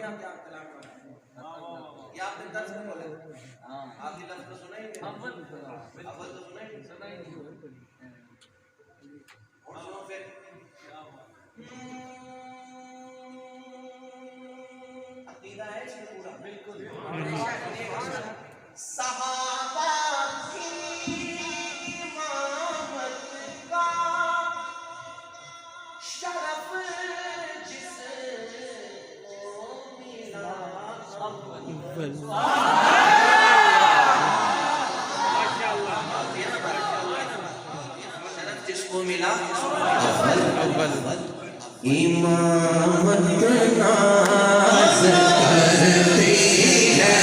کیا آپ طلاق والا یہ آپ نے درس میں بولے آخری لفظ تو سنا ہی نہیں اول تو سنا ہی نہیں اور سنو پھر عقیدہ ہے اس میں پورا بالکل صحابہ کی امامت کا شرف جس کو ملا شرف جس کو ملا امامت ناز کرتی ہے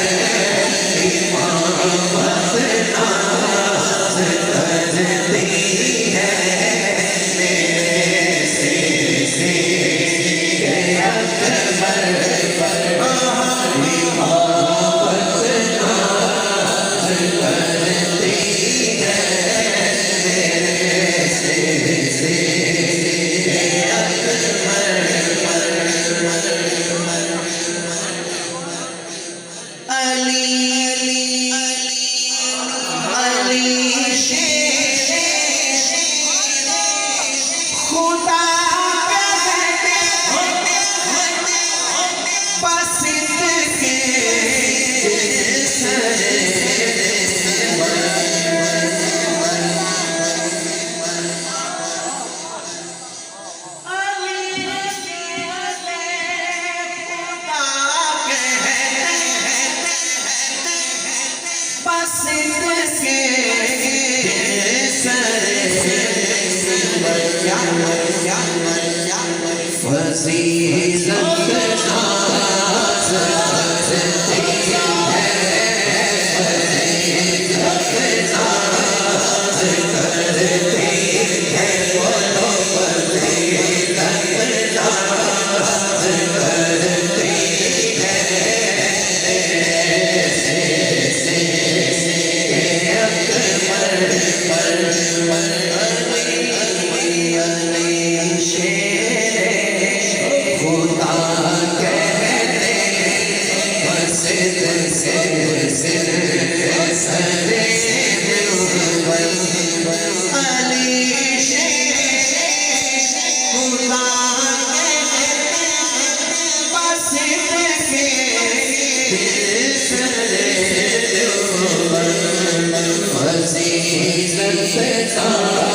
امامت ناز کرتی ہے میرے سے اکبر پر امامت ناز کرتی ہے میرے سے عزیز